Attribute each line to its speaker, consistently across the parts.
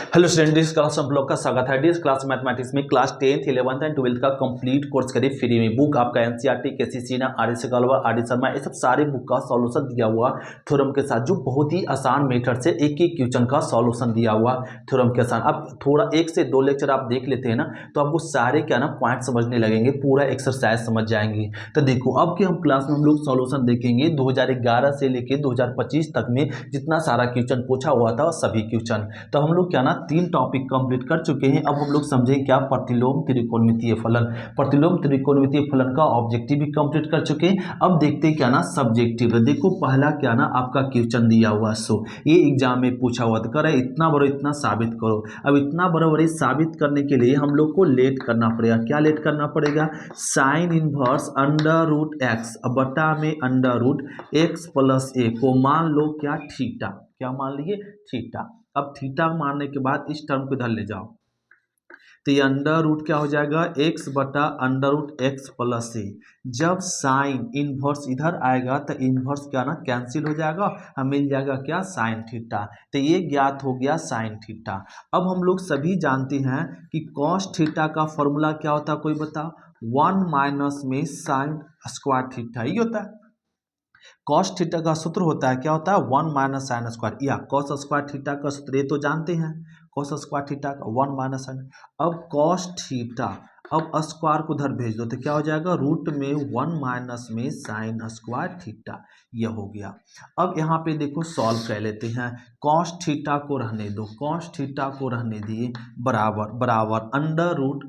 Speaker 1: Hello student, इस class में आप लोग का स्वागत है। डिस क्लास मैथमेटिक्स में class 10th 11th and 12th का कंप्लीट कोर्स करिए फ्री में। बुक आपका एनसीईआरटी केसीसी ना आर एस गलवा आर शर्मा ये सब सारे बुक का सॉल्यूशन दिया हुआ थ्योरम के साथ, जो बहुत ही आसान मेथड से एक एक क्वेश्चन का सॉल्यूशन दिया हुआ थ्योरम के साथ। अब थोड़ा 1 से 2 लेक्चर आप देख लेते हैं ना, तो आपको सारे क्या ना पॉइंट समझने लगेंगे, पूरा एक्सरसाइज समझ जाएंगे। तो देखो अब की हम क्लास में हम लोग सॉल्यूशन देखेंगे 2011 से लेके 2025 तक में जितना सारा क्वेश्चन पूछा हुआ था सभी क्वेश्चन। तो हम लोग क्या ना 3 टॉपिक कंप्लीट कर चुके हैं। अब हम लोग समझें क्या प्रतिलोम त्रिकोणमितीय फलन। प्रतिलोम त्रिकोणमितीय फलन का ऑब्जेक्टिव भी कंप्लीट कर चुके हैं। अब देखते हैं क्या ना सब्जेक्टिव। देखो पहला क्या ना आपका क्वेश्चन दिया हुआ, सो ये एग्जाम में पूछा हुआ था, करे इतना बड़ा इतना साबित करो। अब इतना बड़ा साबित करने के लिए हम लोग को लेट करना पड़ेगा। क्या लेट करना पड़ेगा? Sine inverse under root x बटा में under root x plus a को मान लो क्या थीटा। क्या मान लिए? थीटा। अब थीटा मानने के बाद इस टर्म को इधर ले जाओ, तो ये अंडर रूट क्या हो जाएगा? एक्स बटा अंडर रूट एक्स प्लस ए। जब साइन इनवर्स इधर आएगा तो इनवर्स क्या ना कैंसिल हो जाएगा, हमें मिल जाएगा क्या? Sine theta. तो ये ज्ञात हो गया साइन थीटा। अब हम लोग सभी जानते हैं कि कॉस थीटा का फॉर्मूला क्या होता है, कोई बताओ? 1 माइनस में साइन स्क्वायर थीटा, ये होता है। कॉस थीटा का सूत्र होता है, क्या होता है? 1 माइनस साइन स्क्वायर, या कॉस स्क्वायर थीटा का सूत्र ये तो जानते हैं, कॉस स्क्वायर थीटा का 1 माइनस साइन। अब कॉस थीटा, अब स्क्वायर को उधर भेज दो तो क्या हो जाएगा? रूट में 1 माइनस में साइन स्क्वायर थीटा, यह हो गया। अब यहाँ पे देखो सॉल्व कर लेते हैं। कॉस थीटा को रहने दो, कॉस थीटा को रहने दिए, बराबर बराबर under root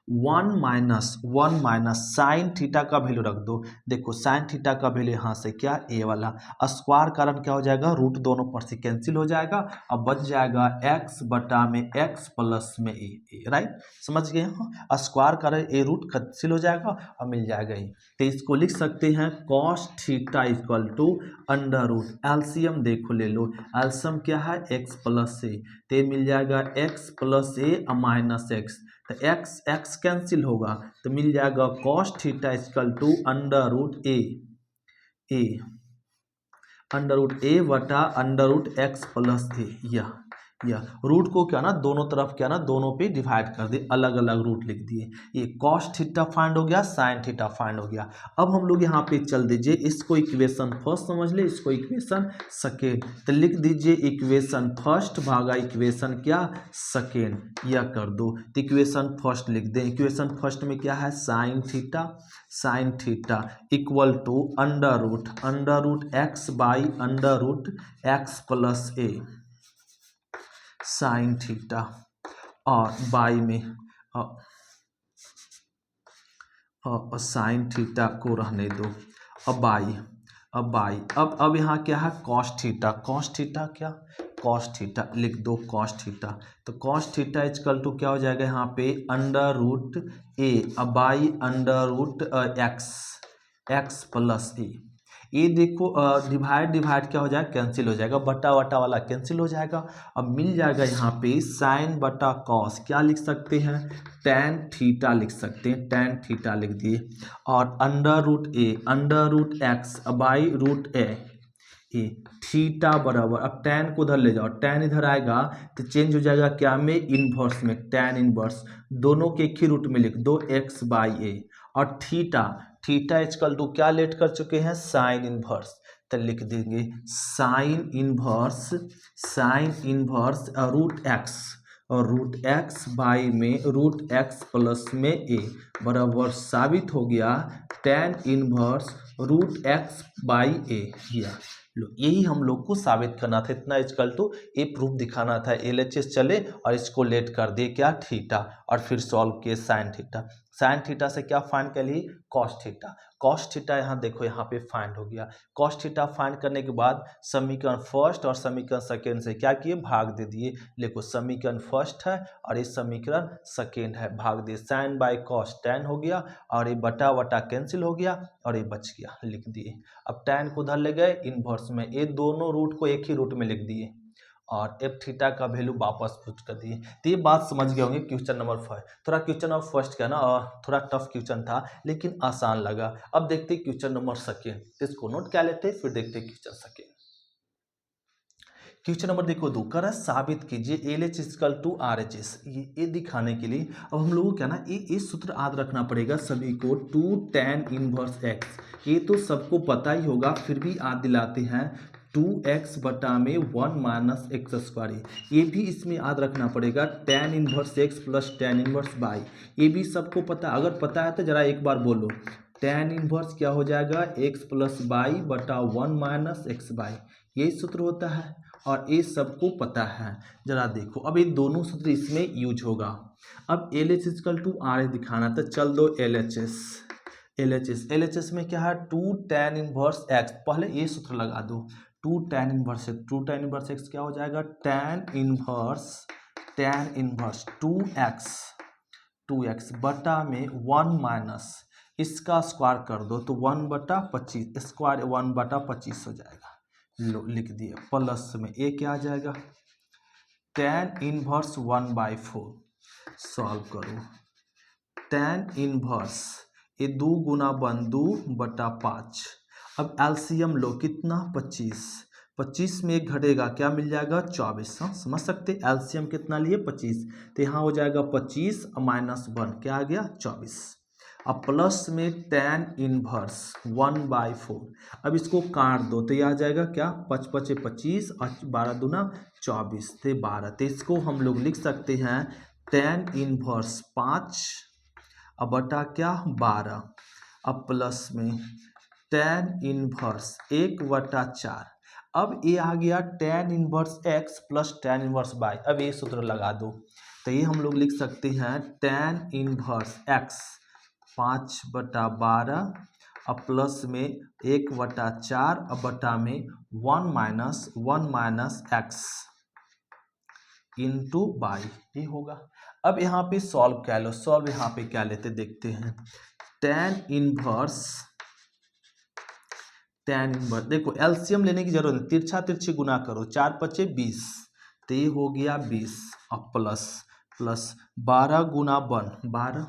Speaker 1: 1 minus sine theta का वैल्यू रख दो। देखो साइन थीटा का वैल्यू यहाँ से क्या? ए वाला स्क्वायर कारण क्या हो जाएगा? रूट दोनों पर से कैंसिल हो जाएगा। अब बच जाएगा एक्स बटा में एक्स प्लस में ए। राइट, समझ गए? हाँ, स्क्वायर कारण ए रूट कैंसिल हो जाएगा और मिल जाएगा ए। तो इसको लिख सकते हैं cos theta equal to under root, LCM देखो ले लो, एलसीएम क्या है? X plus A. तो मिल जाएगा X plus A minus X, तो एक्स एक्स कैंसिल होगा तो मिल जाएगा cos theta equal to under root A under root A बटा under root x plus A. यह रूट को क्या ना दोनों तरफ क्या ना दोनों पे डिवाइड कर दे, अलग अलग रूट लिख दिए। ये कॉस थीटा फाइंड हो गया, साइन थीटा फाइंड हो गया। अब हम लोग यहाँ पे चल दीजिए, इसको इक्वेशन फर्स्ट समझ ले, इसको इक्वेशन सेकेंड। तो लिख दीजिए इक्वेशन फर्स्ट भागा इक्वेशन क्या? सेकेंड, यह कर दो। तो इक्वेशन फर्स्ट लिख दें। इक्वेशन फर्स्ट में क्या है? Sine theta equal to under root x by under root x plus A sine theta, और बाई में साइन थीटा को रहने दो। अब यहाँ क्या है? Cos theta. क्या? कॉस थीटा लिख दो, कॉस थीटा। तो कॉस थीटा इक्वल टू क्या हो जाएगा यहाँ पे? Under root A by under root x plus A. ये देखो डिवाइड क्या हो जाएगा? कैंसिल हो जाएगा, बटा वटा वाला कैंसिल हो जाएगा। अब मिल जाएगा यहाँ पे साइन बटा कॉस, क्या लिख सकते हैं? टैन थीटा लिख सकते हैं, टैन थीटा लिख दिए। और under root x by root a theta बराबर, अब टैन को उधर ले जाओ, टैन इधर आएगा तो चेंज हो जाएगा क्या में? इनवर्स में, टैन इनवर्स दोनों के एक ही रूट में लिख दो, एक्स बाई ए। और थीटा इक्वल टू क्या लेट कर चुके हैं? Sine inverse. तो लिख देंगे sine inverse root x by में रूट एक्स प्लस में ए बराबर साबित हो गया tan inverse root x by a. लो यही हम लोग को साबित करना था, इतना इक्वल टू ए प्रूफ दिखाना था। एलएचएस चले और इसको लेट कर दिए क्या? थीटा, और फिर सॉल्व किए साइन थीटा से क्या फाइंड कर लिए? कॉस थीटा यहाँ देखो यहाँ पे फाइंड हो गया। कॉस थीटा फाइंड करने के बाद समीकरण फर्स्ट और समीकरण सेकेंड से क्या किए? भाग दे दिए। देखो समीकरण फर्स्ट है और ये समीकरण सेकेंड है, भाग दिए। साइन बाय कॉस टैन हो गया, और ये बटा वटा कैंसिल हो गया, और ये बच गया, लिख दिए। अब टैन को उधर ले गए इनवर्स में, ये दोनों रूट को एक ही रूट में लिख दिए, और एफ थीटा का वैल्यू वापस पुट कर दिए। तो ये बात समझ गए होंगे क्वेश्चन नंबर 5। थोड़ा क्वेश्चन नंबर फर्स्ट का ना थोड़ा टफ क्वेश्चन था, लेकिन आसान लगा। अब देखते क्वेश्चन नंबर सेकेंड, तो इसको नोट क्या लेते, फिर देखते क्वेश्चन सेकेंड। क्वेश्चन नंबर देखो 2 कह रहा है साबित कीजिए L H equal to R H S. ये दिखाने के लिए अब हम लोगों को क्या ना ये सूत्र याद रखना पड़ेगा सभी को, 2 tan इनवर्स एक्स। ये तो सबको पता ही होगा, फिर भी याद दिलाते हैं 2x बटा में 1 माइनस एक्स स्क्वायर। ये भी इसमें याद रखना पड़ेगा tan inverse x plus tan inverse by. ये भी सबको पता, अगर पता है तो जरा एक बार बोलो, tan इनवर्स क्या हो जाएगा x प्लस बाई बटा 1 माइनस एक्स बाई। यही सूत्र होता है और ये सबको पता है। जरा देखो अब ये दोनों सूत्र इसमें यूज होगा। अब L H equal to R H दिखाना, तो चल दो L H S. L H S में क्या है 2 tan इनवर्स एक्स, पहले ये सूत्र लगा दो 2 tan inverse x. 2 tan inverse x क्या हो जाएगा tan इनवर्स 2x बटा में 1 माइनस इसका स्क्वायर कर दो तो 1 बटा 25 स्क्वायर 1 बटा 25 हो जाएगा। लो लिख दिए, प्लस में ए क्या आ जाएगा tan इनवर्स 1/4। सॉल्व करो tan इनवर्स ये 2 गुना 1 2 बटा 5। अब एलसीएम लो कितना 25, 25 में एक घटेगा क्या मिल जाएगा 24। हाँ समझ सकते, एलसीएम कितना लिए 25, तो यहाँ हो जाएगा 25 माइनस 1 क्या आ गया 24। अब प्लस में tan इनवर्स 1/4। अब इसको काट दो तो ये आ जाएगा क्या 5 5 25 और 12 दूना 24 थे 12। तो इसको हम लोग लिख सकते हैं tan इनवर्स 5 अब बटा क्या 12। अब प्लस में tan इनवर्स 1/4। अब ये आ गया tan inverse x plus tan inverse y। अब ये सूत्र लगा दो तो ये हम लोग लिख सकते हैं tan इनवर्स x 5/12 अब प्लस में 1/4 अब बटा में 1 माइनस एक्स इंटू बाई, ये होगा। अब यहाँ पे सॉल्व क्या लो, सॉल्व यहाँ पे क्या लेते देखते हैं। tan इनवर्स देखो एलसीएम लेने की जरूरत नहीं, तिरछा तिरछी गुना करो 4 5 20 तो ये हो गया 20 अब प्लस 12 गुना 1 12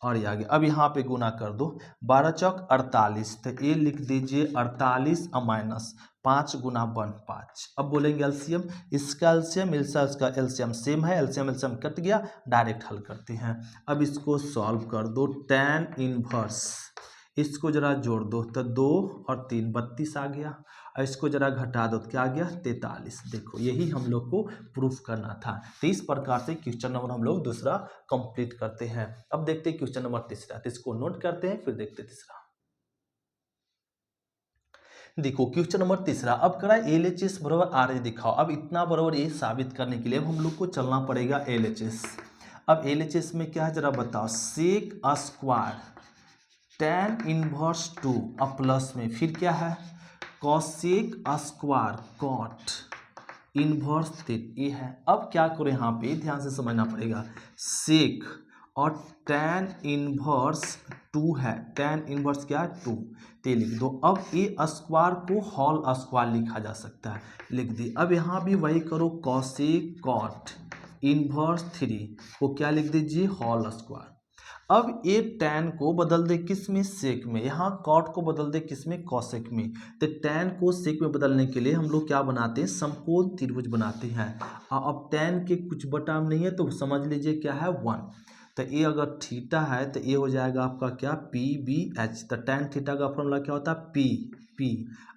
Speaker 1: और ये आ गया। अब यहाँ पे गुना कर दो 12 चौक 48 तो ये लिख दीजिए 48 माइनस 5 गुना 1 5। अब बोलेंगे एलसीएम, इसका एलसीएम इसका एलसीएम सेम है, एलसीएम कट गया, डायरेक्ट हल करते हैं। अब इसको सॉल्व कर दो tan इनवर्स, इसको जरा जोड़ दो तो 2 और 3 32 आ गया और इसको जरा घटा दो तो क्या आ गया 43। देखो यही हम लोग को प्रूफ करना था। तो इस प्रकार से क्वेश्चन नंबर हम लोग दूसरा कंप्लीट करते हैं। अब देखते हैं क्वेश्चन नंबर तीसरा, तो इसको नोट करते हैं फिर देखते हैं तीसरा। देखो क्वेश्चन नंबर तीसरा, अब करा एल एच एस बराबर आर एच दिखाओ। अब इतना बराबर ये साबित करने के लिए अब हम लोग को चलना पड़ेगा एल एच एस। अब एल एच एस में क्या है जरा बताओ, सेक स्क्वायर tan इनवर्स 2 अब प्लस में फिर क्या है कॉसेक स्क्वायर कॉट इनवर्स 3 ये है। अब क्या करो यहाँ पे ध्यान से समझना पड़ेगा, सेक और tan इनवर्स 2 है, tan इनवर्स क्या है 2 ते लिख दो। अब ये स्क्वायर को होल स्क्वायर लिखा जा सकता है, लिख दी। अब यहाँ भी वही करो कॉसेक कॉट इनवर्स 3 को क्या लिख दीजिए होल स्क्वायर। अब ये tan को बदल दे किस में सेक में, यहाँ कॉट को बदल दे किस में कॉसेक में। तो tan को सेक में बदलने के लिए हम लोग क्या बनाते हैं समकोण त्रिभुज बनाते हैं। अब tan के कुछ बटा में नहीं है तो समझ लीजिए क्या है 1। तो ये अगर थीटा है तो ये हो जाएगा आपका क्या पी बी एच। तो tan थीटा का फॉर्मूला क्या होता है पी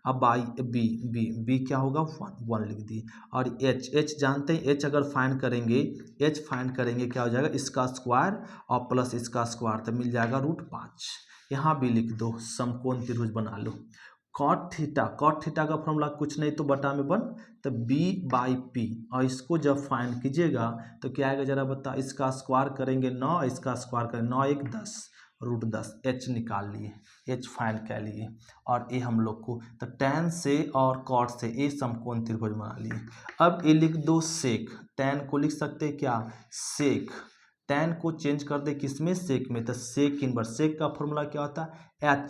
Speaker 1: अब बाई बी क्या होगा 1 लिख दी। और एच जानते हैं, एच अगर फाइंड करेंगे क्या हो जाएगा इसका स्क्वायर और प्लस इसका स्क्वायर तो मिल जाएगा √5। यहाँ भी लिख दो समकोण त्रिभुज बना लो। कॉट थीटा का फॉर्मूला कुछ नहीं तो बटा में 1 तो b/p और इसको जब फाइंड कीजिएगा तो क्या आएगा जरा बता, इसका स्क्वायर करेंगे 9 इसका स्क्वायर करेंगे 9 1 10 √10 एच निकाल लिए, एच फाइंड कर लिए। और ये हम लोग को तो tan से और कॉट से ये समकोण त्रिभुज बना लिए। अब ये लिख दो सेक, tan को लिख सकते हैं क्या सेक, tan को चेंज कर दे किस में सेक में, तो सेक इनवर्स, सेक का फॉर्मूला क्या होता है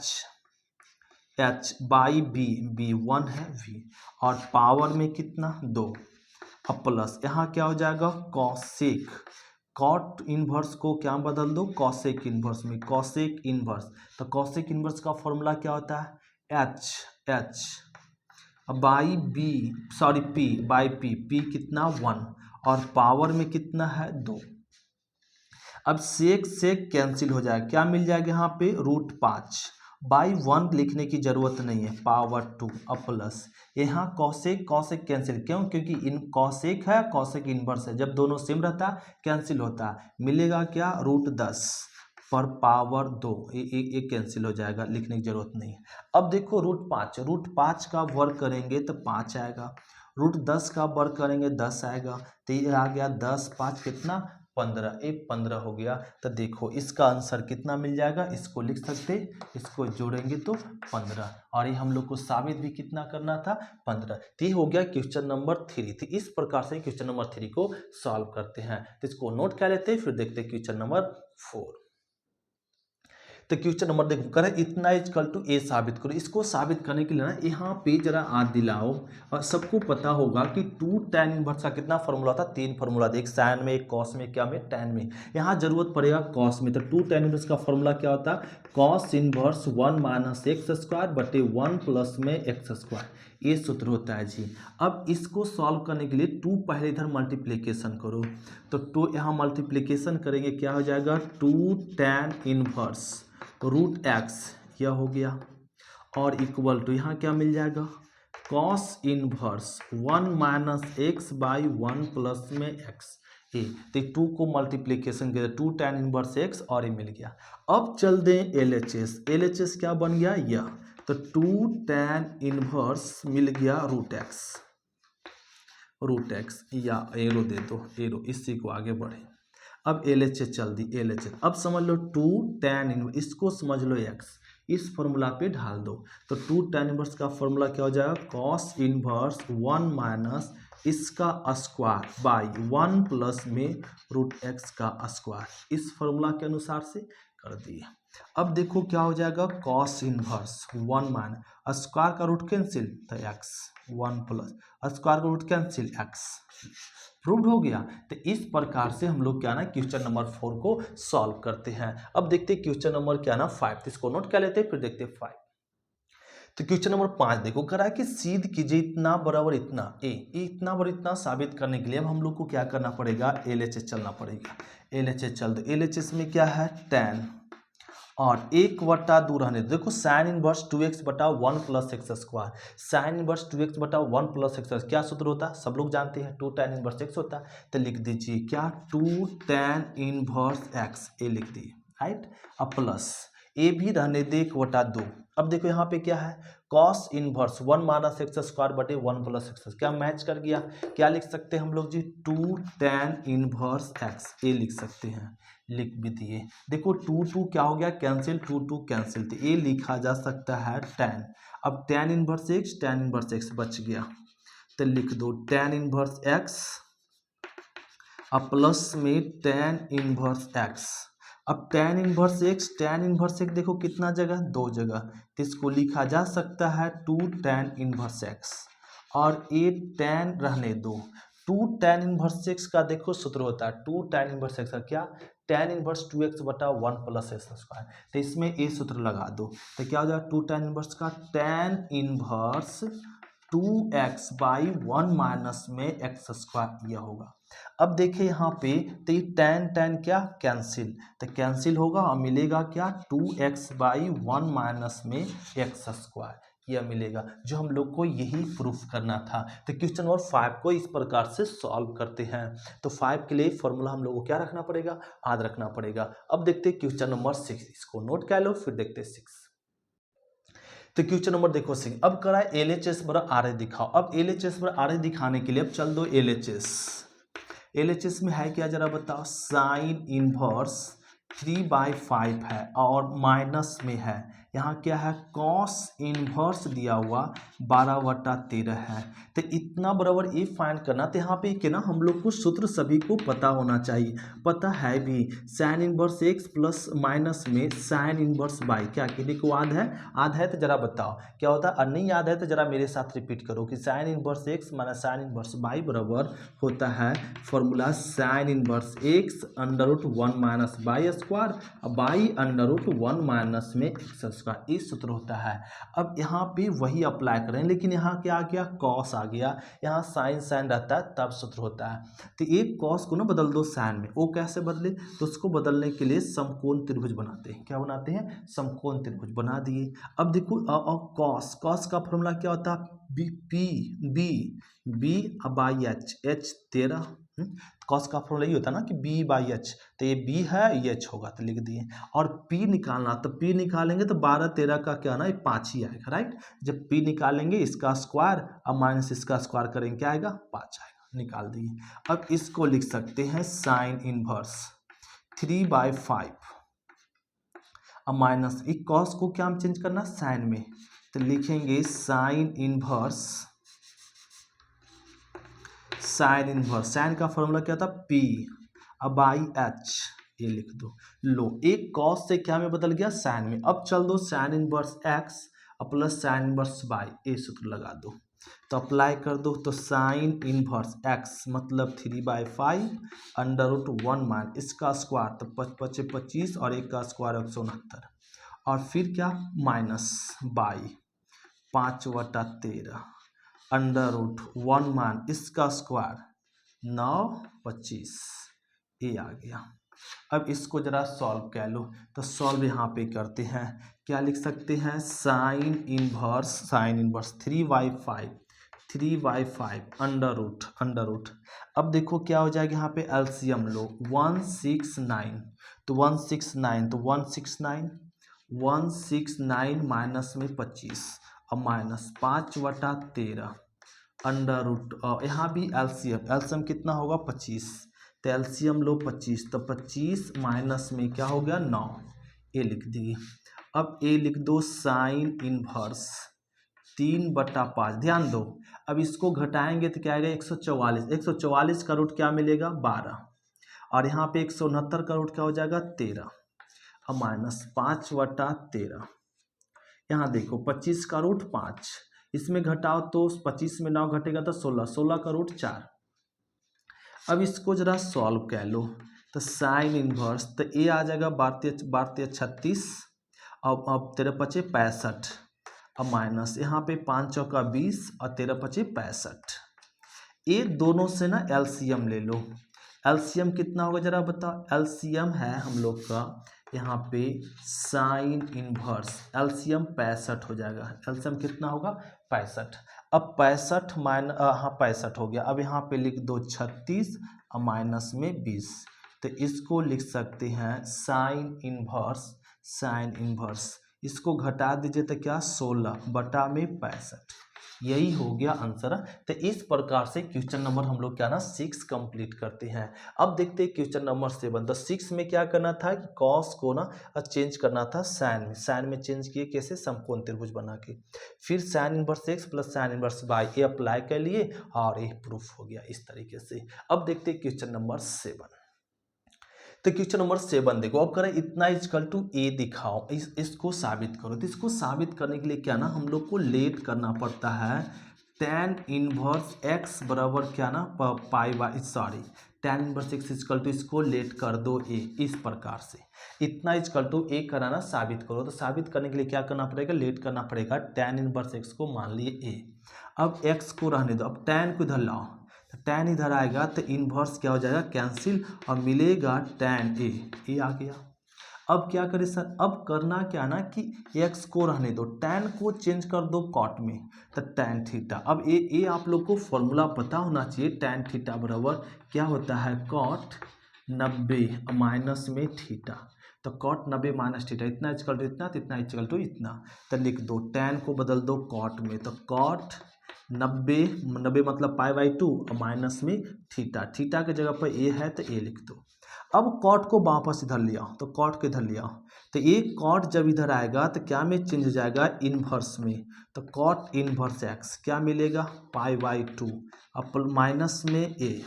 Speaker 1: एच बाई बी 1 है v और पावर में कितना 2 अब प्लस यहाँ क्या हो जाएगा कॉसेक, कॉट इनवर्स को क्या बदल दो कॉसेक इनवर्स में, कॉसेक इनवर्स। तो कॉसेक इनवर्स का फॉर्मूला क्या होता है H by B sorry P by P कितना 1 और पावर में कितना है 2। अब सेक कैंसिल हो जाएगा, क्या मिल जाएगा यहाँ पे √5 बाई 1 लिखने की जरूरत नहीं है, पावर 2 अब प्लस यहाँ कॉसेक कैंसिल, क्यों? क्योंकि इन कॉसेक है कॉसेक इनवर्स है, जब दोनों सेम रहता है कैंसिल होता है, मिलेगा क्या √10 पर पावर 2, ये कैंसिल हो जाएगा, लिखने की जरूरत नहीं है। अब देखो √5 का वर्ग करेंगे तो 5 आएगा, √10 का वर्ग करेंगे 10 आएगा, तो ये आ गया 10 5 कितना 15, 15 हो गया। तो देखो इसका आंसर कितना मिल जाएगा, इसको लिख सकते, इसको जोड़ेंगे तो 15, और ये हम लोग को साबित भी कितना करना था 15। तो ये हो गया क्वेश्चन नंबर 3। तो इस प्रकार से क्वेश्चन नंबर 3 को सॉल्व करते हैं। तो इसको नोट कर लेते हैं, फिर देखते हैं क्वेश्चन नंबर 4। तो क्वेश्चन नंबर देखो करें इतना इक्वल टू ए साबित करो। इसको साबित करने के लिए ना यहाँ पे जरा याद दिलाओ, और सबको पता होगा कि 2 tan इनवर्स का कितना फॉर्मूला था, 3 फॉर्मूला था, एक साइन में एक कॉस में क्या में tan में। यहाँ जरूरत पड़ेगा कॉस में, तो 2 tan इनवर्स का फॉर्मूला क्या होता है, कॉस इनवर्स 1 - x² बटे 1 प्लस में x², ये सूत्र होता है जी। अब इसको सॉल्व करने के लिए 2 पहले इधर मल्टीप्लिकेशन करो, तो 2 यहाँ मल्टीप्लिकेशन करेंगे क्या हो जाएगा 2 tan इनवर्स √x यह हो गया, और इक्वल टू यहाँ क्या मिल जाएगा cos inverse 1 - x by 1 plus में x, ये तो 2 को मल्टीप्लिकेशन किया 2 tan इनवर्स x और ये मिल गया। अब चल दें LHS क्या बन गया यह, तो 2 tan इनवर्स मिल गया √x या एरो दे दो, एरो, इसी को आगे बढ़े। अब LHS चल दी, LHS अब समझ लो 2 tan इनवर्स, इसको समझ लो x, इस फॉर्मूला पे ढाल दो, तो 2 tan इनवर्स का फॉर्मूला क्या हो जाएगा कॉस इनवर्स 1 - इसका स्क्वायर बाई 1 प्लस में √x का स्क्वायर, इस फॉर्मूला के अनुसार से कर दिए। अब देखो क्या हो जाएगा कॉस इनवर्स 1 - स्क्वायर का रूट कैंसिल तो x 1 प्लस स्क्वायर का रूट कैंसिल x, प्रूव्ड हो गया। तो इस प्रकार से हम लोग क्या ना क्वेश्चन नंबर 4 को सॉल्व करते हैं। अब देखते हैं क्वेश्चन नंबर क्या ना 5, तो इसको नोट कर लेते हैं, फिर देखते हैं 5। तो क्वेश्चन नंबर 5 देखो कह रहा है कि सिद्ध कीजिए इतना बराबर इतना ए, इतना बराबर इतना साबित करने के लिए अब हम लोग को क्या करना पड़ेगा LHS चलना पड़ेगा। LHS चल दो, LHS में क्या है tan और 1/2 रहने दो। देखो साइन इनवर्स 2x बटा 1 plus x², sine inverse 2x बटा 1 प्लस x क्या सूत्र होता है सब लोग जानते हैं 2 tan इनवर्स x होता है। तो लिख दीजिए क्या 2 tan इनवर्स x, ए लिख दिए राइट। अब प्लस ए भी रहने दे 1/2। अब देखो यहाँ पे क्या है कॉस इनवर्स 1 - x² बटे 1 प्लस x, क्या मैच कर गया, क्या लिख सकते हैं हम लोग जी 2 tan इनवर्स x, ए लिख सकते हैं, लिख भी दिए। देखो 2 क्या हो गया कैंसिल, 2 कैंसिल, तो ये लिखा जा सकता है tan। अब tan इनवर्स x बच गया, तो लिख दो tan इनवर्स x अब प्लस में tan इनवर्स x। अब tan इनवर्स x देखो कितना जगह 2 जगह, तो इसको लिखा जा सकता है 2 tan इनवर्स x, और ये tan रहने दो। 2 tan इनवर्स x का देखो सूत्र होता है 2 tan इनवर्स x का क्या tan इनवर्स 2x बटा 1 प्लस x², तो इसमें ये सूत्र लगा दो, तो क्या हो जाएगा 2 tan इनवर्स का tan inverse 2x by 1 minus में x² यह होगा। अब देखिए यहाँ पे तो ये tan क्या कैंसिल, तो कैंसिल होगा और मिलेगा क्या 2x बाई 1 माइनस में x², यह मिलेगा, जो हम लोग को यही प्रूफ करना था। तो क्वेश्चन नंबर 5 को इस प्रकार से सॉल्व करते हैं। तो 5 के लिए फॉर्मूला हम लोग को क्या रखना पड़ेगा, याद रखना पड़ेगा। अब देखते हैं क्वेश्चन नंबर 6, इसको नोट कर लो, फिर देखते हैं 6। तो क्वेश्चन नंबर देखो 6, अब करा है LHS बराबर RA दिखाओ। अब LHS बराबर RA दिखाने के लिए अब चल दो LHS में है क्या जरा बताओ, साइन इनवर्स 3/5 है और माइनस में है, यहाँ क्या है कॉस इनवर्स दिया हुआ 12/13 है। तो इतना बराबर ये फाइंड करना, तो यहाँ पे क्या ना हम लोग को सूत्र सभी को पता होना चाहिए, पता है भी sine inverse x plus minus में साइन इनवर्स बाई, क्या किसी को याद है तो जरा बताओ क्या होता है, और नहीं याद है तो जरा मेरे साथ रिपीट करो कि sine inverse x minus sine inverse by बराबर होता है formula sine inverse x √1 minus by square by √1 minus में x²। स्क्वायर, ये सूत्र होता है। अब यहाँ पे वही अप्लाई करें, लेकिन यहाँ क्या आ गया, कॉस आ गया, यहाँ साइन साइन रहता है तब सूत्र होता है। तो एक कॉस को ना बदल दो साइन में, वो कैसे बदले, तो उसको बदलने के लिए समकोण त्रिभुज बनाते हैं। क्या बनाते हैं, समकोण त्रिभुज बना दिए। अब देखो कॉस, कॉस का फॉर्मूला क्या होता है, बी बाई एच 13। कॉस का फॉर्मूला ये होता है ना कि बी बाई एच, तो ये बी है, ये एच होगा तो लिख दिए। और पी निकालना, तो पी निकालेंगे तो 12 13 का क्या ना, ये 5 ही आएगा, राइट। जब पी निकालेंगे इसका स्क्वायर और माइनस इसका स्क्वायर करेंगे, क्या आएगा, 5 आएगा, निकाल दिए। अब इसको लिख सकते हैं साइन इनवर्स 3/5 अब माइनस, एक कॉस को क्या हम चेंज करना, साइन में, तो लिखेंगे साइन इनवर्स, साइन का फॉर्मूला क्या था, पी बाई एच, ये लिख दो। लो, एक कॉस से क्या में बदल गया, साइन में। अब चल दो sine inverse x plus sine inverse y, ये सूत्र लगा दो, तो अप्लाई कर दो। तो साइन इनवर्स एक्स मतलब 3/5 √1 मान इसका स्क्वायर, तो 5 × 25 और एक का स्क्वायर 169, और फिर क्या माइनस बाई 5/13 √1 मान इसका स्क्वायर 9 25, ये आ गया। अब इसको जरा सॉल्व कर लो, तो सॉल्व यहाँ पे करते हैं, क्या लिख सकते हैं, साइन इनवर्स 3/5 अंडर रूट। अब देखो क्या हो जाएगा, यहाँ पे एलसीएम लो, 169, तो 169 माइनस में 25 और माइनस 5/13 अंडर रूट, यहाँ भी एलसीएम कितना होगा, 25, तो एलसीएम लो 25, तो 25 माइनस में क्या हो गया, 9, ये लिख दिए। अब ये लिख दो साइन इनवर्स 3/5, ध्यान दो, अब इसको घटाएंगे तो क्या आएगा, 144 का रूट क्या मिलेगा, 12, और यहाँ पे 169 का रूट क्या हो जाएगा, 13, और माइनस 5/13। यहाँ देखो 25 का रूट 5, इसमें घटाओ तो 25 में 9 घटेगा तो 16 का रूट 4। अब इसको जरा सॉल्व कर लो, तो साइन इनवर्स, तो ये आ जाएगा 12 36, अब 13 5 65, अब माइनस यहाँ पे 5 चौका 20 और 13 5 65। ये दोनों से ना एलसीएम ले लो, एलसीएम कितना होगा जरा बताओ, एलसीएम है हम लोग का यहाँ पे साइन इनवर्स, एलसीएम 65 हो जाएगा, एलसीएम कितना होगा, 65। अब 65 हो गया। अब यहाँ पे लिख दो 36 और माइनस में 20, तो इसको लिख सकते हैं साइन इनवर्स, इसको घटा दीजिए तो क्या, 16/65, यही हो गया आंसर। तो इस प्रकार से क्वेश्चन नंबर हम लोग क्या ना 6 कंप्लीट करते हैं। अब देखते हैं क्वेश्चन नंबर 7। तो 6 में क्या करना था कि कॉस को ना चेंज करना था साइन में चेंज किए, कैसे, समकोण त्रिभुज बना के, फिर sine inverse x plus sine inverse y, ये अप्लाई कर लिए और ये प्रूफ हो गया इस तरीके से। अब देखते हैं क्वेश्चन नंबर 7। तो क्वेश्चन नंबर 7 देखो, अब करें इतना इक्वल टू ए दिखाओ, इसको साबित करो। तो इसको साबित करने के लिए क्या ना हम लोग को लेट करना पड़ता है, tan इनवर्स x बराबर क्या ना tan inverse x equal to, इसको लेट कर दो a, इस प्रकार से इतना इक्वल टू a कराना साबित करो। तो साबित करने के लिए क्या करना पड़ेगा, लेट करना पड़ेगा, tan इनवर्स x को मान लिए a, अब x को रहने दो, अब tan को इधर लाओ, तो tan इधर आएगा तो इनवर्स क्या हो जाएगा, कैंसिल, और मिलेगा tan a, ये आ गया। अब क्या करें सर, अब करना क्या ना कि x को रहने दो, tan को चेंज कर दो cot में, तो tan थीटा। अब ये आप लोग को फॉर्मूला पता होना चाहिए, tan थीटा बराबर क्या होता है, cot 90 माइनस में थीटा, तो cot 90 माइनस थीटा, इतना इक्वल टू इतना, तो इतना इक्वल टू इतना, तो लिख दो tan को बदल दो cot में, तो cot 90 मतलब π/2 और माइनस में थीटा के जगह पर ए है तो ए लिख दो। अब कॉट को वापस इधर लिया, तो कॉट को इधर लिया, तो ये कॉट जब इधर आएगा तो क्या में चेंज हो जाएगा, इनवर्स में, तो कॉट इनवर्स एक्स क्या मिलेगा, π/2 अब माइनस में ए,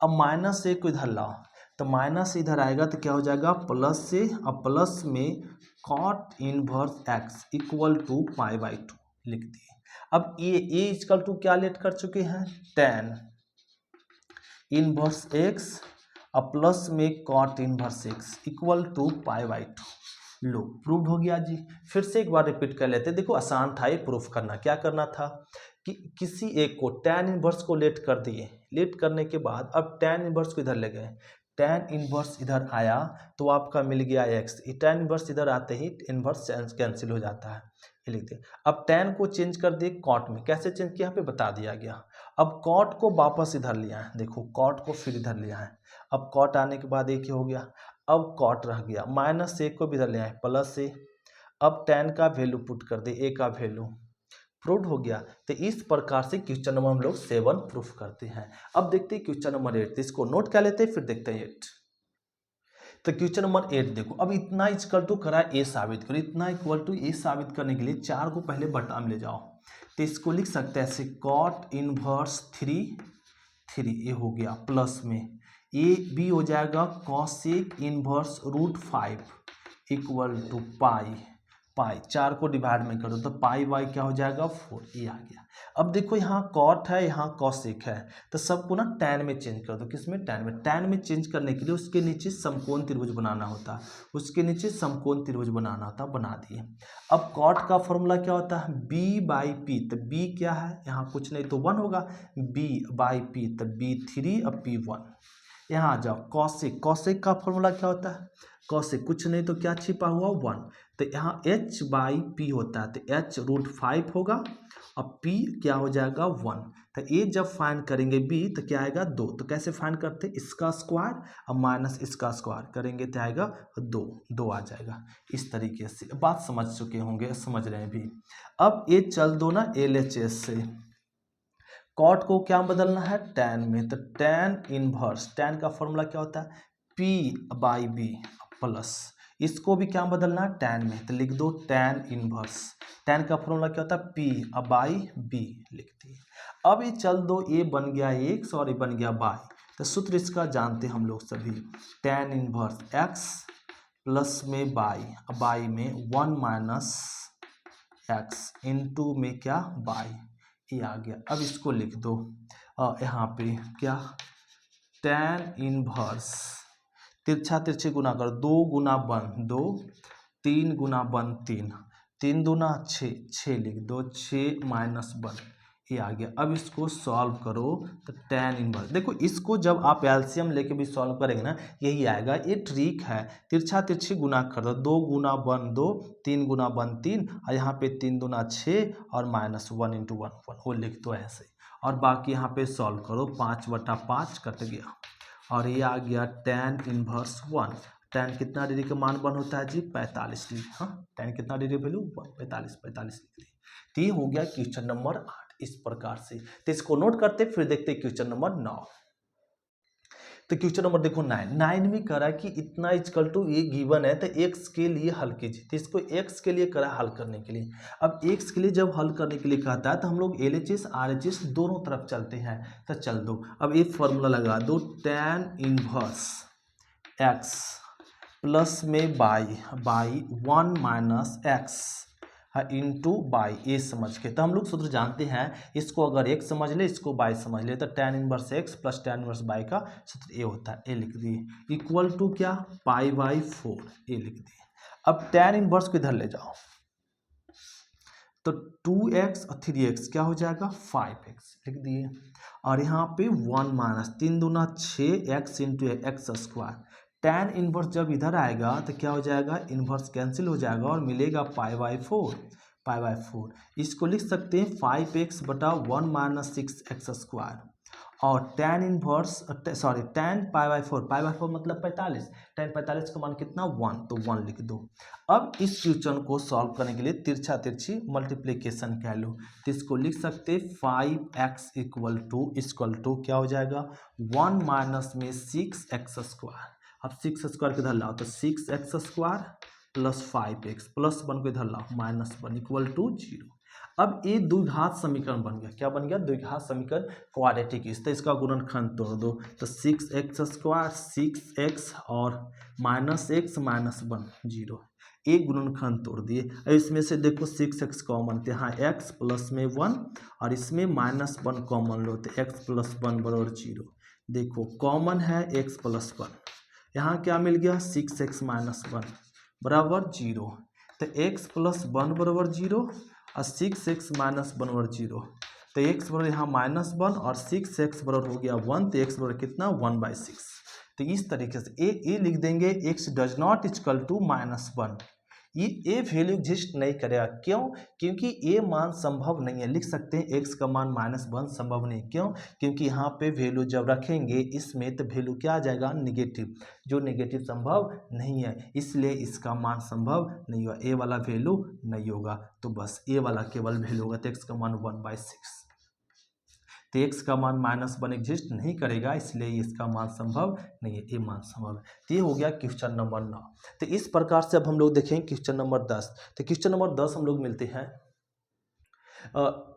Speaker 1: अब माइनस ए को इधर लाओ, तो माइनस इधर आएगा तो क्या हो जाएगा, प्लस से, अब प्लस में cot inverse x equal to π/2 लिख दिए। अब ये इक्वल टू क्या लेट कर चुके हैं, tan इनवर्स एक्स और प्लस में cot inverse x equal to π/2, लो, प्रूव्ड हो गया जी। फिर से एक बार रिपीट कर लेते हैं। देखो आसान था ये प्रूफ करना। क्या करना था कि किसी एक को tan इनवर्स को लेट कर दिए, लेट करने के बाद अब tan इनवर्स को इधर ले गए, tan इनवर्स इधर आया तो आपका मिल गया x। tan इनवर्स इधर आते ही इनवर्स कैंसिल हो जाता है, ये लिख दिए। अब tan को चेंज कर दिए कॉट में। कैसे चेंज किया यहाँ पे बता दिया गया। अब कॉट को वापस इधर लिया है, देखो कॉट को फिर इधर लिया है। अब कॉट आने के बाद एक ही हो गया, अब कॉट रह गया, माइनस ए को भी इधर ले आए प्लस ए। अब tan का वैल्यू पुट कर दे, ए का वैल्यू, प्रूव्ड हो गया। तो इस प्रकार से क्वेश्चन नंबर हम लोग 7 प्रूफ करते हैं। अब देखते हैं क्वेश्चन नंबर 8, तो इसको नोट कर लेते हैं फिर देखते हैं 8। तो क्वेश्चन नंबर 8 देखो, अब इतना इक्वल टू करा ए साबित करो। इतना इक्वल टू ए साबित करने के लिए 4 को पहले बटा में ले जाओ, तो इसको लिख सकते हैं ऐसे कॉट इनवर्स 3 ये हो गया प्लस में ए बी हो जाएगा कॉसेक इनवर्स √5 इक्वल टू पाई 4 को डिवाइड में करो तो पाई बाई क्या हो जाएगा 4, ये आ गया। अब देखो यहाँ कॉट है, यहाँ कॉसेक है, तो सबको ना tan में चेंज कर दो। किसमें? tan में। tan में चेंज करने के लिए उसके नीचे समकोण त्रिभुज बनाना होता है, उसके नीचे समकोण त्रिभुज बनाना होता, बना दिए। अब कॉट का फॉर्मूला क्या होता है? b/p, तो b क्या है यहाँ? कुछ नहीं तो 1 होगा, b/p, तो b3 अब p1। यहाँ आ जाओ कॉसेक, कॉसेक का फॉर्मूला क्या होता है? कॉसेक कुछ नहीं तो क्या छिपा हुआ 1, तो यहाँ h/p होता है, तो h √5 होगा और p क्या हो जाएगा 1। तो ये जब फाइंड करेंगे b तो क्या आएगा 2। तो कैसे फाइंड करते हैं? इसका स्क्वायर और माइनस इसका स्क्वायर करेंगे तो आएगा 2 आ जाएगा। इस तरीके से बात समझ चुके होंगे, समझ रहे हैं भी। अब ये चल दो ना LHS से, कॉट को क्या बदलना है? tan में, तो tan इनवर्स, tan का फॉर्मूला क्या होता है? p/b प्लस, इसको भी क्या बदलना है? tan में, तो लिख दो tan इनवर्स। tan का फॉर्मूला क्या होता है? p/b लिख दिए। अब ये चल दो, ये बन गया x और ये बन गया y, तो सूत्र इसका जानते हम लोग सभी, tan इनवर्स x प्लस में y में 1 माइनस x इंटू में क्या y, ये आ गया। अब इसको लिख दो यहाँ पे क्या, tan इनवर्स, तिरछा तिरछे गुना कर, 2 गुना 1 2, 3 गुना 1 3, 3 दूना 6 लिख दो, 6 माइनस 1, ये आ गया। अब इसको सॉल्व करो तो tan इनवर्स, देखो इसको जब आप एलसीएम लेके भी सॉल्व करेंगे ना यही आएगा। ये ट्रिक है, तिरछा तिरछी गुना कर दो, 2 गुना 1 2, 3 गुना 1 3, और यहाँ पे 3 दूना 6 और माइनस 1 इंटू 1 1, वो लिख दो ऐसे। और बाकी यहाँ पे सॉल्व करो, 5/5 कट गया और ये आ गया tan इनवर्स 1। tan कितना डिग्री का मान 1 होता है जी? 45 डिग्री। हाँ, tan कितना डिग्री वैल्यू 1, 45 डिग्री। तो ये हो गया क्वेश्चन नंबर 8 इस प्रकार से। तो इसको नोट करते फिर देखते क्वेश्चन नंबर 9। तो क्वेश्चन नंबर देखो 9 में करा कि इतना इक्वल टू ये गिवन है, तो x के लिए हल कीजिए। तो इसको x के लिए करा हल करने के लिए। अब x के लिए जब हल करने के लिए कहता है तो हम लोग LHS RHS दोनों तरफ चलते हैं, तो चल दो। अब ये फॉर्मूला लगा दो, tan इनवर्स x प्लस में by 1 minus x into by, ये समझ के। तो हम लोग सूत्र जानते हैं, इसको अगर x समझ ले, इसको y समझ ले, तो tan inverse x plus tan inverse y का सूत्र ये होता है, ये लिख दिए इक्वल टू क्या, π/4, ये लिख दिए। अब tan इनवर्स को इधर ले जाओ तो 2x और 3x क्या हो जाएगा 5x लिख दिए। और यहाँ पे 1 माइनस 3 दूना 6x into x square. tan inverse जब इधर आएगा तो क्या हो जाएगा, इनवर्स कैंसिल हो जाएगा और मिलेगा π/4। इसको लिख सकते हैं 5x बटा 1 माइनस 6x स्क्वायर। और tan इनवर्स tan π/4 मतलब 45, tan 45 का मान कितना 1, तो 1 लिख दो। अब इस क्वेश्चन को सॉल्व करने के लिए तिरछा तिरछी मल्टीप्लिकेशन कह लो, तो इसको लिख सकते 5x इक्वल टू क्या हो जाएगा 1 माइनस में 6x स्क्वायर। अब 6 स्क्वायर को इधर लाओ तो 6x square plus 5x plus 1 को इधर लाओ माइनस 1 इक्वल टू 0। अब ये द्विघात समीकरण बन गया। क्या बन गया? द्विघात समीकरण, क्वाड्रेटिक। तो इसका गुणनखंड तोड़ दो, तो 6x स्क्वायर 6x और माइनस x माइनस 1 0, एक गुणनखंड तोड़ दिए। इसमें से देखो 6x कॉमन, तो यहाँ x प्लस में 1 और इसमें माइनस 1 कॉमन लो, तो x प्लस 1 बराबर 0। देखो कॉमन है x प्लस 1, यहाँ क्या मिल गया 6x माइनस 1 बराबर 0, तो x प्लस 1 बराबर 0 और 6x माइनस 1 बराबर 0, तो x बराबर यहाँ -1 और 6x बराबर हो गया 1, तो x बराबर कितना 1/6। तो इस तरीके से ए लिख देंगे x does not equal to -1, ये वैल्यू एग्जिस्ट नहीं करेगा। क्यों? क्योंकि ये मान संभव नहीं है। लिख सकते हैं x का मान -1 संभव नहीं। क्यों? क्योंकि यहाँ पे वैल्यू जब रखेंगे इसमें तो वैल्यू क्या आ जाएगा नेगेटिव, जो नेगेटिव संभव नहीं है, इसलिए इसका मान संभव नहीं होगा, ए वाला वैल्यू नहीं होगा। तो बस ए वाला केवल वैल्यू होगा, तो x का मान 1/6, तो x का मान -1 एग्जिस्ट नहीं करेगा, इसलिए इसका मान संभव नहीं है, ये मान संभव है। तो ये हो गया क्वेश्चन नंबर 9। तो इस प्रकार से अब हम लोग देखें क्वेश्चन नंबर 10। तो क्वेश्चन नंबर 10 हम लोग मिलते हैं,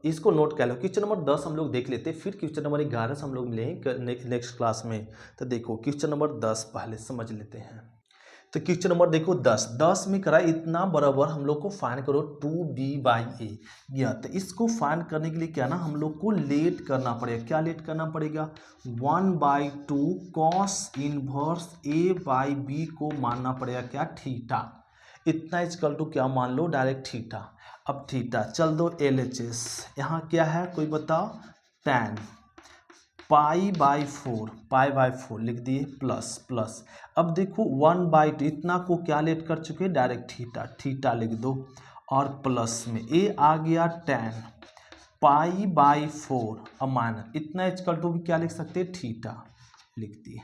Speaker 1: इसको नोट कर लो। क्वेश्चन नंबर 10 हम लोग देख लेते हैं, फिर क्वेश्चन नंबर 11 से हम लोग मिलेंगे नेक्स्ट क्लास में। तो देखो क्वेश्चन नंबर 10 पहले समझ लेते हैं। तो क्वेश्चन नंबर देखो 10 में करा इतना बराबर हम लोग को फाइंड करो 2b/a या, तो इसको फाइंड करने के लिए क्या ना हम लोग को लेट करना पड़ेगा। क्या लेट करना पड़ेगा? 1/2 cos इनवर्स a/b को मानना पड़ेगा क्या थीटा। इतना इक्वल टू क्या मान लो डायरेक्ट थीटा। अब थीटा चल दो LHS, यहाँ क्या है कोई बताओ? tan पाई/4 लिख दिए प्लस। अब देखो 1/2 इतना को क्या लेट कर चुके हैं डायरेक्ट थीटा लिख दो, और प्लस में ए आ गया tan पाई/4 अब माइनस इतना इक्वल टू भी क्या लिख सकते हैं थीटा लिख दिए।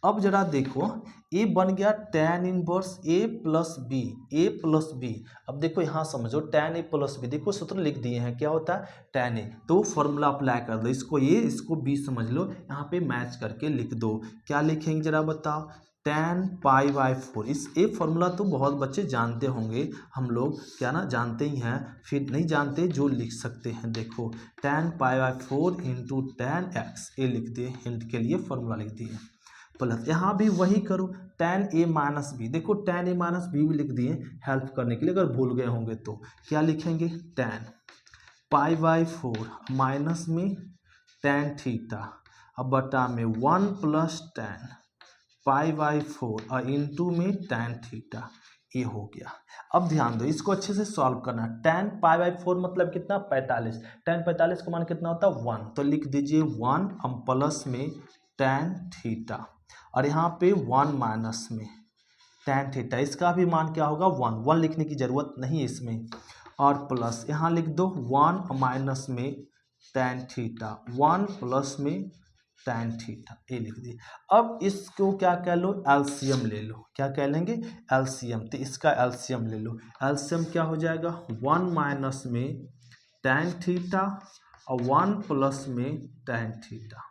Speaker 1: अब जरा देखो ए बन गया tan इनवर्स a+b। अब देखो यहाँ समझो tan a+b, देखो सूत्र लिख दिए हैं, क्या होता है tan a, तो फॉर्मूला अप्लाई कर दो, इसको a इसको b समझ लो, यहाँ पे मैच करके लिख दो। क्या लिखेंगे जरा बताओ? tan पाई/4। इस ए फॉर्मूला तो बहुत बच्चे जानते होंगे, हम लोग क्या ना जानते ही हैं, फिर नहीं जानते जो लिख सकते हैं। देखो tan पाई/4 इंटू tan x, ए लिख दिए, हिंट के लिए फॉर्मूला लिख दिए, प्लस यहाँ भी वही करो tan a-b। देखो tan a-b भी लिख दिए हेल्प करने के लिए, अगर भूल गए होंगे तो क्या लिखेंगे? tan पाई/4 माइनस में tan थीटा, अब बटा में 1 प्लस tan पाई/4 और इंटू में tan थीटा, ये हो गया। अब ध्यान दो इसको अच्छे से सॉल्व करना। tan पाई/4 मतलब कितना 45, tan 45 का मान कितना होता है 1, तो लिख दीजिए 1 हम प्लस में tan थीटा, और यहाँ पे 1 माइनस में tan थीटा, इसका भी मान क्या होगा 1 लिखने की जरूरत नहीं है इसमें, और प्लस यहाँ लिख दो 1 माइनस में tan थीटा, 1 प्लस में tan थीटा, ये लिख दिए। अब इसको क्या कह लो? एलसीएम ले लो। क्या कह लेंगे? एलसीएम। तो इसका एलसीएम ले लो। एलसीएम क्या हो जाएगा? 1 माइनस में tan थीटा और 1 प्लस में tan थीटा,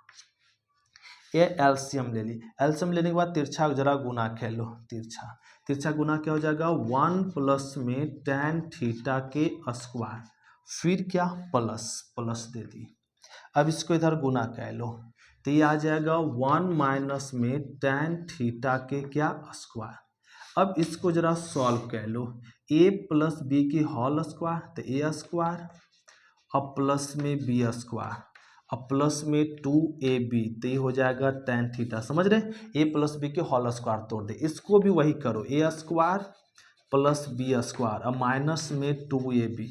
Speaker 1: ये एलसीएम ले ली। एलसीएम लेने के बाद तिरछा जरा गुना कह लो, तिरछा गुना क्या हो जाएगा? 1 प्लस में tan थीटा के स्क्वायर, फिर क्या प्लस दे दी। अब इसको इधर गुना कह लो, तो ये आ जाएगा 1 माइनस में tan थीटा के क्या स्क्वायर। अब इसको जरा सॉल्व कर लो, a+b की होल स्क्वायर, तो a स्क्वायर, अब प्लस में b स्क्वायर, अब प्लस में 2ab, तो ये हो जाएगा tan थीटा। समझ रहे? a+b के होल स्क्वायर तोड़ दे, इसको भी वही करो, a square plus b square, अब माइनस में 2ab,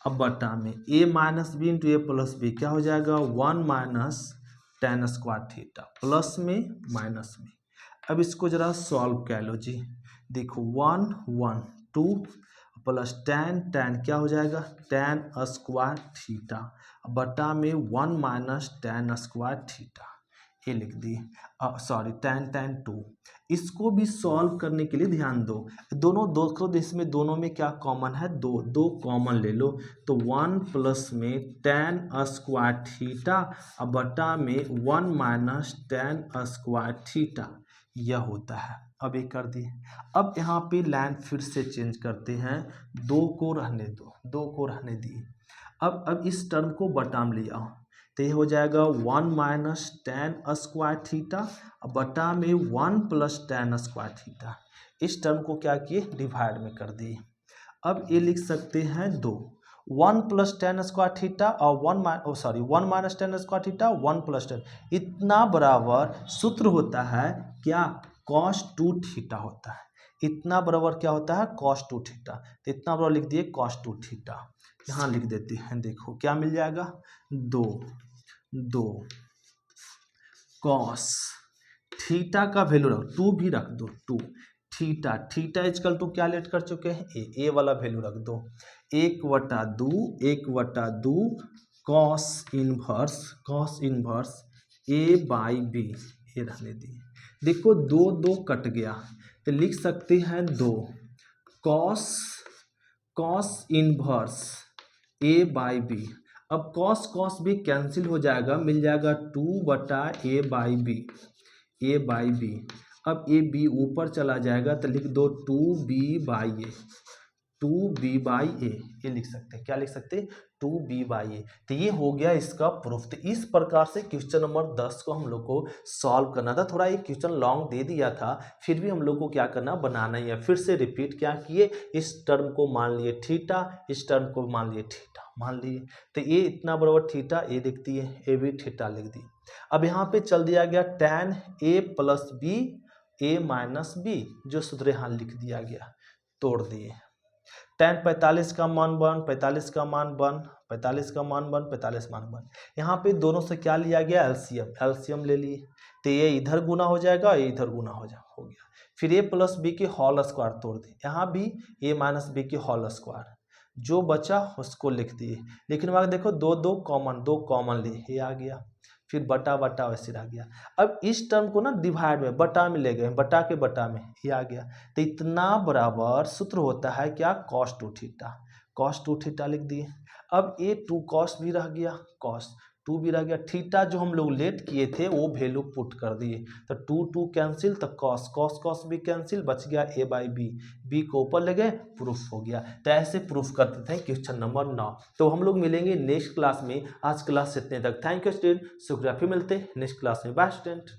Speaker 1: अब बटा में a minus B into a+b, क्या हो जाएगा 1 minus tan square theta, plus में माइनस में। अब इसको जरा सॉल्व कर लो जी, देखो 1 1 2 प्लस tan क्या हो जाएगा tan स्क्वायर थीटा, बटा में 1 माइनस tan स्क्वायर थीटा, ये लिख दिए। Sorry tan 2। इसको भी सॉल्व करने के लिए ध्यान दो, दोनों इसमें दोनों में क्या कॉमन है? दो कॉमन ले लो, तो 1 प्लस में tan स्क्वायर थीटा अब बटा में 1 माइनस tan स्क्वायर थीटा, यह होता है। अब ये कर दिए। अब यहाँ पे लाइन फिर से चेंज करते हैं, 2 को रहने दिए। अब इस टर्म को बटा में ले आओ, तो ये हो जाएगा 1 माइनस tan स्क्वायर थीटा बटा में 1 प्लस tan स्क्वायर थीटा। इस टर्म को क्या किए? डिवाइड में कर दिए। अब ये लिख सकते हैं 1 प्लस tan स्क्वायर थीटा और 1 minus tan square theta 1 plus tan, इतना बराबर सूत्र होता है क्या? cos 2 थीटा होता है। इतना बराबर क्या होता है कॉस टू थीटा, तो इतना बराबर लिख दिए कॉस टू थीटा। यहाँ लिख देते हैं, देखो क्या मिल जाएगा 2 कॉस थीटा का वैल्यू रख 2 भी रख दो 2 थीटा, थीटा इजकल टू क्या लेट कर चुके हैं ए वाला वैल्यू रख दो 1/2 कॉस इनवर्स A/B, ये रहने दिए। देखो 2 कट गया तो लिख सकते हैं 2 कॉस इनवर्स A/B। अब कॉस भी कैंसिल हो जाएगा, मिल जाएगा 2/A/B। अब ए बी ऊपर चला जाएगा तो लिख दो 2B/A, 2B/A, ये लिख सकते हैं, क्या लिख सकते हैं 2B/A। तो ये हो गया इसका प्रूफ। तो इस प्रकार से क्वेश्चन नंबर 10 को हम लोग को सॉल्व करना था। थोड़ा ये क्वेश्चन लॉन्ग दे दिया था, फिर भी हम लोग को क्या करना बनाना ही है। फिर से रिपीट क्या किए, इस टर्म को मान लिए थीटा, इस टर्म को मान लिए थीटा, मान लिए। तो ये इतना बराबर थीटा, ये दिखती है, ए भी थीटा लिख दी। अब यहाँ पे चल दिया गया tan A + B A-B, जो सूत्र यहाँ लिख दिया गया, तोड़ दिए। tan 45 का मान 1, 45 का मान 1, 45 का मान 1, 45 मान 1। यहाँ पे दोनों से क्या लिया गया एलसीएम ले लिए, तो ये इधर गुना हो जाएगा, ये इधर गुना हो गया। फिर A + B के होल स्क्वायर तोड़ दिए, यहाँ भी A - B के होल स्क्वायर, जो बचा उसको लिख दिए। लेकिन वहाँ देखो 2 कॉमन लिए, ये आ गया। फिर बटा वैसे रह गया। अब इस टर्म को ना डिवाइड में बटा में ले गए, बटा के बटा में ये आ गया। तो इतना बराबर सूत्र होता है क्या cos 2 थीटा लिख दिए। अब ये 2 cos भी रह गया, cos 2 भी रह गया, थीटा जो हम लोग लेट किए थे वो वैल्यू पुट कर दिए, तो 2 कैंसिल, तो cos भी कैंसिल, बच गया A/B, B को ऊपर ले गए, प्रूफ हो गया। तो ऐसे प्रूफ करते थे क्वेश्चन नंबर 9। तो हम लोग मिलेंगे नेक्स्ट क्लास में। आज क्लास इतने तक, थैंक यू स्टूडेंट, शुक्रिया। फिर मिलते हैं नेक्स्ट क्लास में, बाय स्टूडेंट।